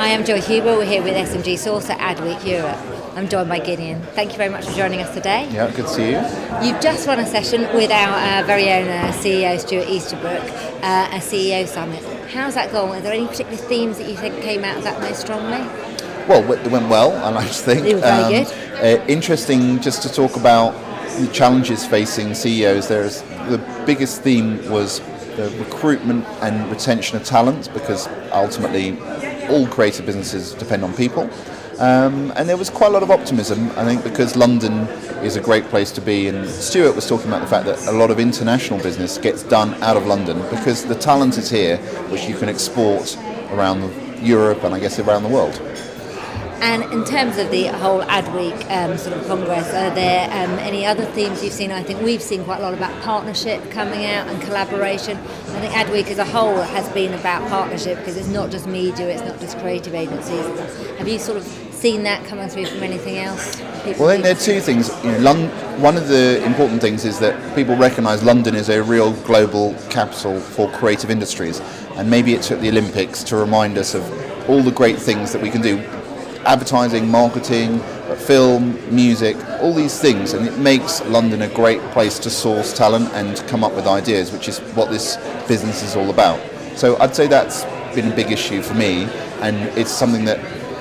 am Gill Huber. We're here with SMG Source at Adweek Europe. I'm joined by Gideon. Thank you very much for joining us today. Yeah, good to see you. You've just run a session with our very own CEO, Stuart Easterbrook, a CEO summit. How's that gone? Are there any particular themes that you think came out of that most strongly? Well, it went well, I like to think. It was very good. Interesting just to talk about the challenges facing CEOs. The biggest theme was the recruitment and retention of talent, because ultimately all creative businesses depend on people. And there was quite a lot of optimism, I think, because London is a great place to be. And Stuart was talking about the fact that a lot of international business gets done out of London because the talent is here, which you can export around Europe and I guess around the world. And in terms of the whole Adweek sort of congress, are there any other themes you've seen? I think we've seen quite a lot about partnership coming out and collaboration. I think Adweek as a whole has been about partnership, because it's not just media, it's not just creative agencies. Have you sort of seen that coming through from anything else? Well, I think there are two things. One of the important things is that people recognise London is a real global capital for creative industries, and maybe it took the Olympics to remind us of all the great things that we can do. Advertising, marketing, film, music, all these things, and it makes London a great place to source talent and come up with ideas, which is what this business is all about. So I'd say that's been a big issue for me, and it's something that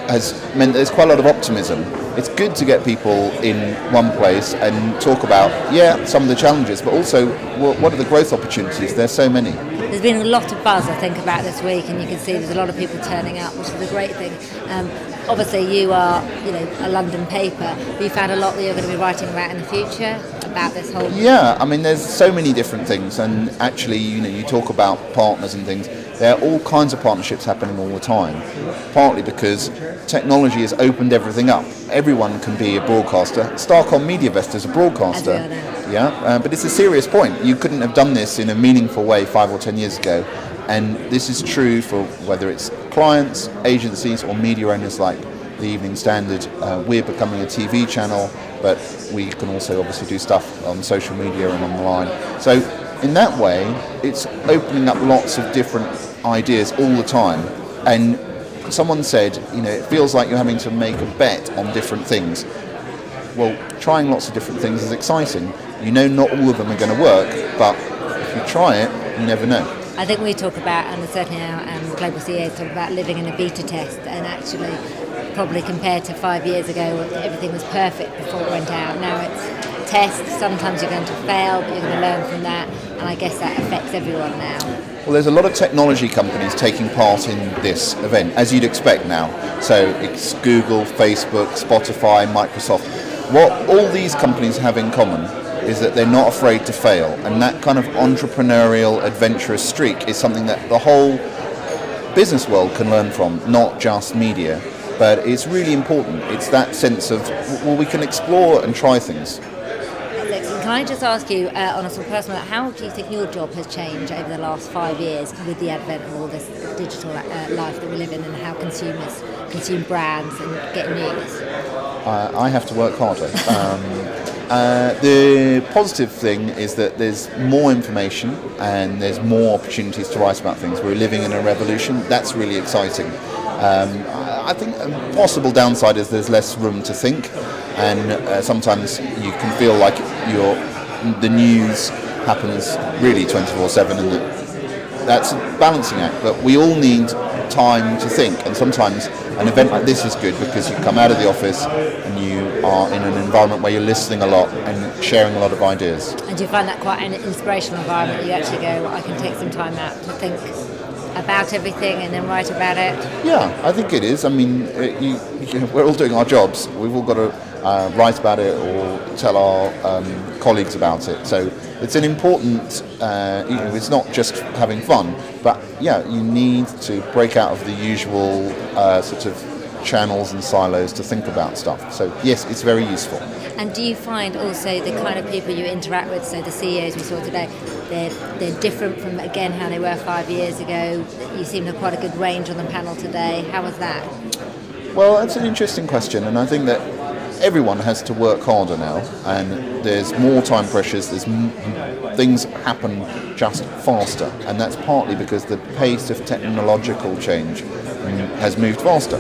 has meant there's quite a lot of optimism. It's good to get people in one place and talk about, some of the challenges, but also what are the growth opportunities? There's so many. There's been a lot of buzz, I think, about this week, and you can see there's a lot of people turning up, which is a great thing. Obviously, you are, a London paper. But you found a lot that you're going to be writing about in the future about this whole. Yeah, I mean, there's so many different things, and actually, you talk about partners and things. There are all kinds of partnerships happening all the time. Partly because technology has opened everything up. Everyone can be a broadcaster. Starcom MediaVest is a broadcaster. As we all know. Yeah, but it's a serious point. You couldn't have done this in a meaningful way 5 or 10 years ago. And this is true for whether it's clients, agencies, or media owners like the Evening Standard. We're becoming a TV channel, but we can also obviously do stuff on social media and online. So in that way, it's opening up lots of different ideas all the time. And someone said, it feels like you're having to make a bet on different things. Well, trying lots of different things is exciting. Not all of them are going to work, but if you try it, you never know. I think we talk about, and certainly our global CEOs talk about living in a beta test, and actually probably compared to 5 years ago, everything was perfect before it went out. Now it's tests, sometimes you're going to fail, but you're going to learn from that, and I guess that affects everyone now. Well, there's a lot of technology companies taking part in this event, as you'd expect now. So it's Google, Facebook, Spotify, Microsoft. What all these companies have in common is that they're not afraid to fail, and that kind of entrepreneurial, adventurous streak is something that the whole business world can learn from, not just media. But it's really important. It's that sense of, we can explore and try things. Can I just ask you, on a sort of personal level, how do you think your job has changed over the last 5 years with the advent of all this digital life that we live in, and how consumers consume brands and get news? I have to work harder. The positive thing is that there's more information and there's more opportunities to write about things. We're living in a revolution. That's really exciting. I think a possible downside is there's less room to think, and sometimes you can feel like the news happens really 24/7, and that's a balancing act. But we all need time to think, and sometimes an event like this is good because you come out of the office and you are in an environment where you're listening a lot and sharing a lot of ideas. And do you find that quite an inspirational environment? You actually go, I can take some time out to think about everything and then write about it? Yeah, I think it is. I mean, we're all doing our jobs. We've all got to write about it or tell our colleagues about it. So it's an important, it's not just having fun, but you need to break out of the usual sort of channels and silos to think about stuff. So yes, it's very useful. And do you find also the kind of people you interact with, so the CEOs we saw today, they're different from, again, how they were 5 years ago? You seem to have quite a good range on the panel today. How was that? Well, that's an interesting question, and I think that everyone has to work harder now, and there's more time pressures, things happen just faster, and that's partly because the pace of technological change has moved faster.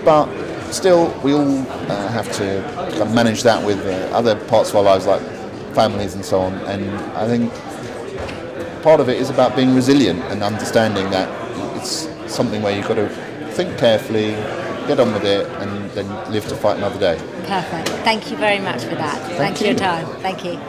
But still, we all have to kind of manage that with other parts of our lives, like families and so on. And I think part of it is about being resilient and understanding that it's something where you've got to think carefully, get on with it, and then live to fight another day. Perfect. Thank you very much for that. Thanks for your time. Thank you.